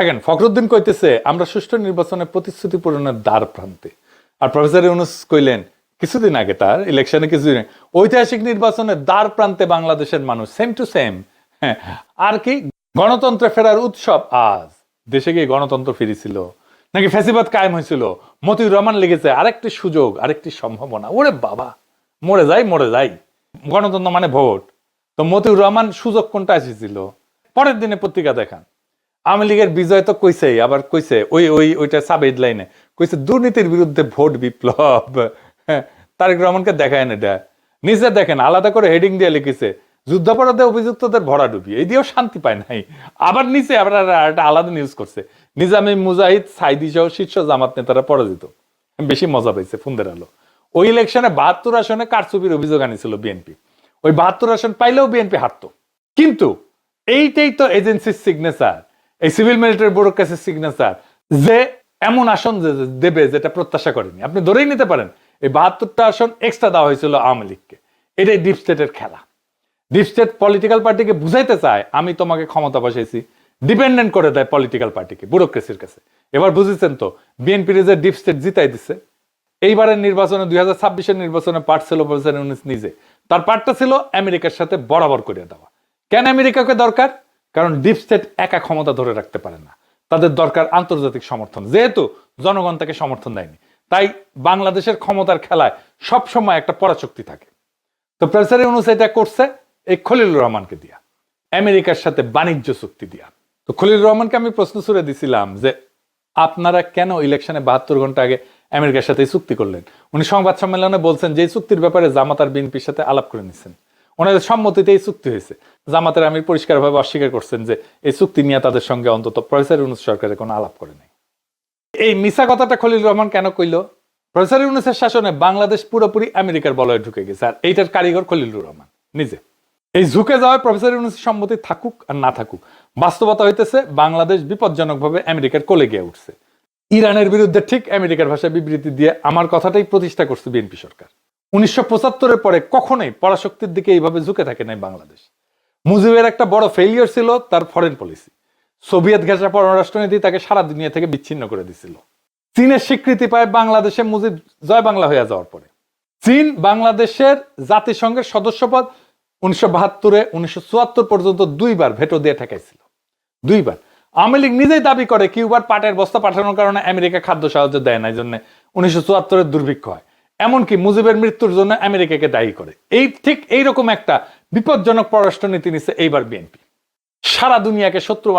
দেখেন ফখরুদ্দিন কইতেছে আমরা সুষ্ঠু নির্বাচনে প্রতিশ্রুতি পূরণের দ্বার প্রান্তে, আর প্রফেসর ইউনূস কইলেন কিছুদিন আগে তার ইলেকশনে কিছুদিন ঐতিহাসিক নির্বাচনের দ্বার প্রান্তে বাংলাদেশের মানুষ, সেম টু সেম। হ্যাঁ, আর কি গণতন্ত্রে ফেরার উৎসব আজ। দেশে গিয়ে গণতন্ত্র ফিরেছিল নাকি ফ্যাসিবাদ কায়েম হয়েছিল? মতিউর রহমান লিখেছে আরেকটি সুযোগ, আরেকটি সম্ভাবনা। ওরে বাবা, মরে যাই। গণতন্ত্র মানে ভোট। তো মতিউর রহমান সুযোগ কোনটা এসেছিল? পরের দিনে পত্রিকা দেখান আওয়ামী লীগের বিজয় তো কইছেই, আবার কইছে ওইটা সাব হেডলাইনে কইছে দুর্নীতির বিরুদ্ধে ভোট বিপ্লব। হ্যাঁ, তারেক রহমানকে দেখায় না এটা, নিজে দেখেন আলাদা করে হেডিং দিয়ে লিখেছে যুদ্ধাপরাধে অভিযুক্তদের ভরাডুবি, এই দিয়েও শান্তি পায় নাই। আবার নিচে আবার একটা আলাদা নিউজ করছে নিজামী মুজাহিদ সাইদি সহ শীর্ষ জামাত নেতারা পরাজিত। বেশি মজা পাইছে ফুন্দের আলো। ওই ইলেকশনে 72 আসনে কারচুপির অভিযোগ আনিছিল বিএনপি। ওই 72 আসন পাইলেও বিএনপি হারতো। কিন্তু এইটাই তো এজেন্সির সিগনেচার, এই সিভিল মিলিটারি ব্যুরোর কাছে সিগনেচার, যে এমন আসন দেবে যেটা প্রত্যাশা করেনি। আপনি ধরেই নিতে পারেন এই 72টা আসন এক্সট্রা দেওয়া হয়েছিল আওয়ামী লীগকে। এটাই ডিপ স্টেটের খেলা। ডিপ স্টেট পলিটিক্যাল পার্টিকে বুঝাইতে চায় আমি তোমাকে ক্ষমতা বসাইছি, ডিপেন্ডেন্ট করে দেয় পলিটিক্যাল পার্টিকে, ব্যুরোক্রেসির কাছে। এবার বুঝেছেন তো বিএনপির যে ডিপ স্টেট জিতাই দিচ্ছে। এইবারের নির্বাচনে 2026-এর নির্বাচনে পার্ট ছিল প্রফেসর ইউনূস নিজে। তার পার্টটা ছিল আমেরিকার সাথে বরাবর করে দেওয়া। কেন আমেরিকাকে দরকার? কারণ ডিপ স্টেট একা ক্ষমতা ধরে রাখতে পারে না, তাদের দরকার আন্তর্জাতিক সমর্থন, যেহেতু জনগণ তাকে সমর্থন দেয়নি। তাই বাংলাদেশের ক্ষমতার খেলায় সবসময় একটা পরাশক্তি থাকে। তো প্রফেসর ইউনূস এটা করছে এই খলিলুর রহমানকে দিয়া, আমেরিকার সাথে বাণিজ্য চুক্তি দিয়া। তো খলিলুর রহমানকে আমি প্রশ্ন ছুড়ে দিছিলাম যে আপনারা কেন ইলেকশনে 72 ঘন্টা আগে আমেরিকার সাথে চুক্তি করলেন? উনি সংবাদ সম্মেলনে বলছেন যে চুক্তির ব্যাপারে জামাত আর বিএনপির সাথে আলাপ করে নিচ্ছেন, ওনাদের সম্মতিতে এই চুক্তি হয়েছে। জামাতের আমির পরিষ্কারভাবে অস্বীকার করছেন যে এই চুক্তি নিয়ে তাদের সঙ্গে অন্তত প্রফেসর ইউনূস সরকারের কোনো আলাপ করে নাই। এই মিছা কথাটা খলিলুর রহমান কেন কইল? প্রফেসর ইউনূসের শাসনে বাংলাদেশ পুরোপুরি আমেরিকার বলয়ে ঢুকে গেছে, আর এইটার কারিগর খলিলুর রহমান নিজে। এই ঝুঁকে যাওয়ায় প্রফেসর ইউনূসের সম্মতি থাকুক আর না থাকুক, বাস্তবতা হইতেছে বাংলাদেশ বিপজ্জনকভাবে আমেরিকার কোলে গিয়ে উঠছে। ইরানের বিরুদ্ধে ঠিক আমেরিকার ভাষায় বিবৃতি দিয়ে আমার কথাটাই প্রতিষ্ঠা করছে বিএনপি সরকার। 1975-এর পরে কখনোই পরাশক্তির দিকে এইভাবে ঝুঁকে থাকে নাই বাংলাদেশ। মুজিবের একটা বড় ফেলিয়ার ছিল তার ফরেন পলিসি। সোভিয়েত ঘেঁষা পররাষ্ট্রনীতি তাকে সারা দুনিয়া থেকে বিচ্ছিন্ন করে দিছিল। চীনের স্বীকৃতি পায় বাংলাদেশে মুজিব জয় বাংলা হয়ে যাওয়ার পরে। চীন বাংলাদেশের জাতিসংঘের সদস্যপদ 1972-এ 1974 পর্যন্ত 2বার ভেটো দিয়ে ঠেকাইছিল, 2বার। আওয়ামী লীগ নিজেই দাবি করে কিউবার পাটের বস্তা পাঠানোর কারণে আমেরিকা খাদ্য সাহায্য দেয় না, এই জন্য 1974-এর দুর্ভিক্ষ হয়। এমনকি মুজিবের মৃত্যুর জন্য আমেরিকাকে দায়ী করে। এই ঠিক এইরকম একটা বিপজ্জনক পররাষ্ট্রনীতি নিচ্ছে এইবার বিএনপি। সারা দুনিয়াকে শত্রু